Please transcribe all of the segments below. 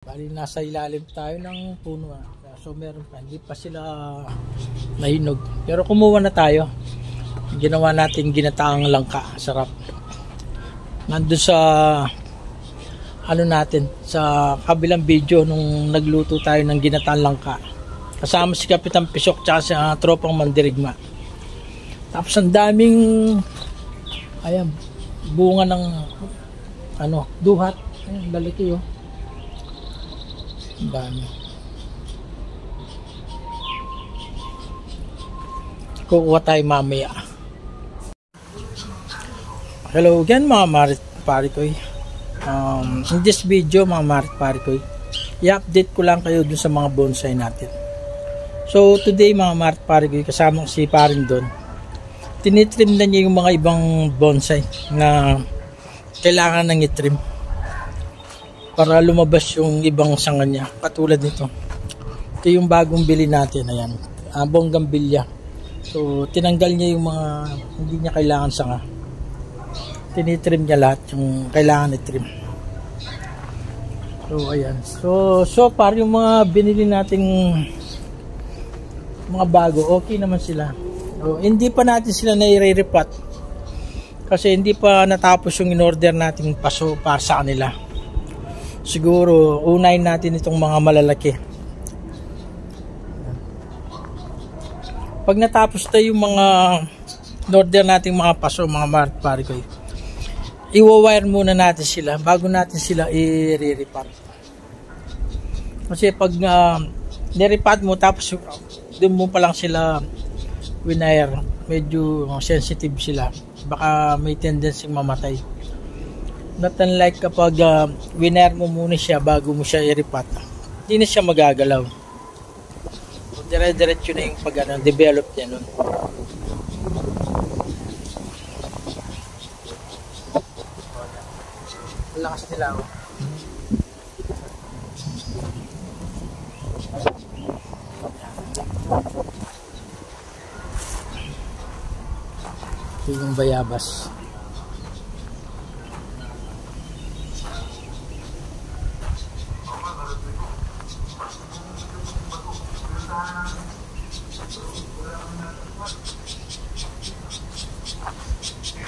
Bali nasa ilalim tayo ng puno. So meron pa, hindi pa sila nahinog. Pero kumuha na tayo. Ginawa natin ginataang langka, sarap. Nandun sa ano natin, sa kabilang video nung nagluto tayo ng ginataang langka. Kasama si Kapitan Pisok tsaka sa tropang Mandirigma. Tapos ang daming ayan, bunga ng duhat. Ayan, lalaki oh. Ang dami. Kukuha tayo mamaya. Hello again mga marit parikoy. In this video mga marit parikoy, i-update ko lang kayo dun sa mga bonsai natin. So today mga marit parikoy, kasama si paring doon. Tinitrim na niya yung mga ibang bonsai na kailangan nang itrim para lumabas yung ibang sanga niya, katulad nito. Ito yung bagong bili natin, ayan, bonggambilya. So tinanggal niya yung mga hindi niya kailangan sanga, tinitrim niya lahat yung kailangan itrim. So ayan, so far yung mga binili nating mga bago, okay naman sila. So, hindi pa natin sila nai-re-repat kasi hindi pa natapos yung in-order nating paso para sa kanila. Siguro unahin natin itong mga malalaki. Pag natapos na yung mga in-order nating mga paso, mga marpari ko, i-wire muna natin sila bago natin sila i-re-repat. Kasi pag ni-repat mo tapos doon mo pa lang sila winire, medyo sensitive sila, baka may tendency mamatay. Not unlike kapag winire mo muna siya bago mo siya i-repat, hindi na siya magagalaw. Dire-diretso na yung pag develop niya nun. Lakas nila oh. Ito yung bayabas.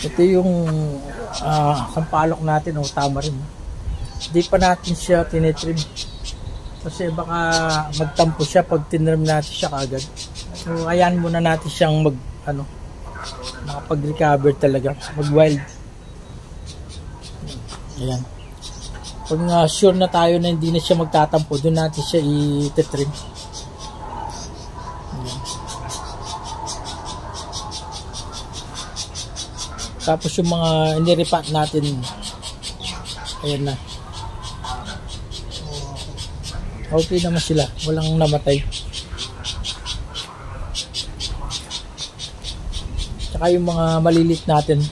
Ito yung sampalok natin, tama rin. Hindi pa natin siya tinitrim kasi baka magtampo siya pag tinrim natin siya kagad. So ayan muna natin siyang makapag-recover talaga, mag-wild. Ayan. Pag sure na tayo na hindi na siya magtatampo, doon natin siya i-trim. Ayan. Tapos yung mga iniripat natin, ayan na. Okay naman sila, walang namatay. Tsaka yung mga malilit natin,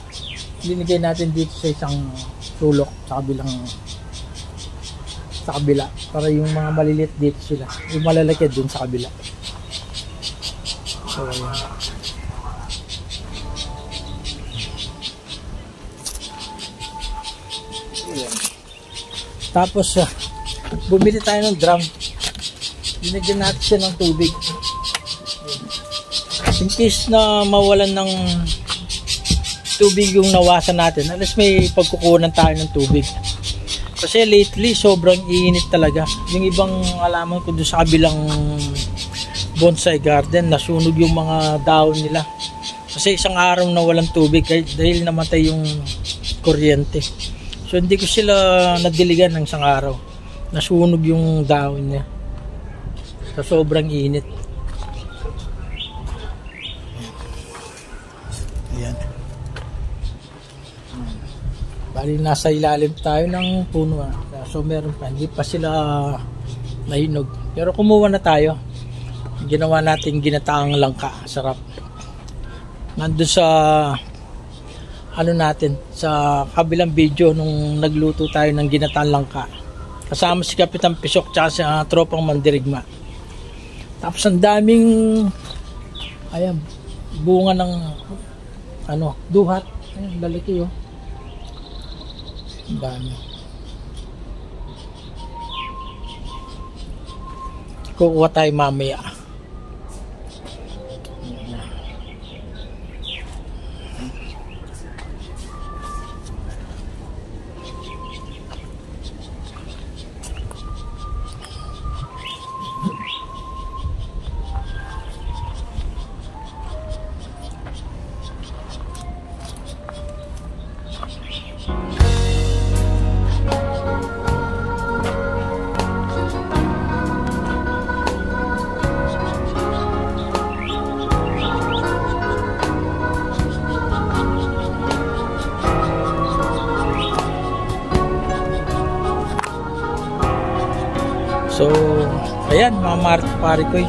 linigay natin dito sa isang sulok sa kabila para yung mga malilit dito sila, yung malalaki dun sa kabila. So ayan. Tapos bumili tayo ng drum, binigyan natin siya ng tubig in case na mawalan ng tubig yung nawasan natin, alas may pagkukunan tayo ng tubig. Kasi lately sobrang init talaga. Yung ibang alaman ko doon sa kabilang bonsai garden, nasunog yung mga dahon nila kasi isang araw na walang tubig dahil namatay yung kuryente. So hindi ko sila nadiligan ng isang araw, nasunog yung dahon niya sa sobrang init. Ayan. Bali nasa ilalim tayo ng puno. So meron pa, hindi pa sila nahinog. Pero kumuha na tayo. Ginawa natin ginataang langka, sarap. Nandun sa natin, sa kabilang video nung nagluto tayo ng ginataang langka. Kasama si Kapitan Pisok tsaka sa tropang Mandirigma. Tapos ang daming ayan, bunga ng duhat. Ayan, lalaki oh. Ang dami. kukuha tayo mamaya. So, ayan mga pare ko.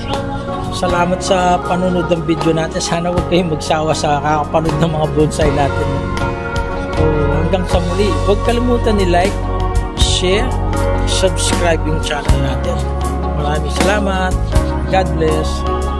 Salamat sa panunod ng video natin. Sana huwag kayong magsawa sa kakapanood ng mga bonsai natin. So, hanggang sa muli, huwag kalimutan ni-like, share, subscribe yung channel natin. Maraming salamat. God bless.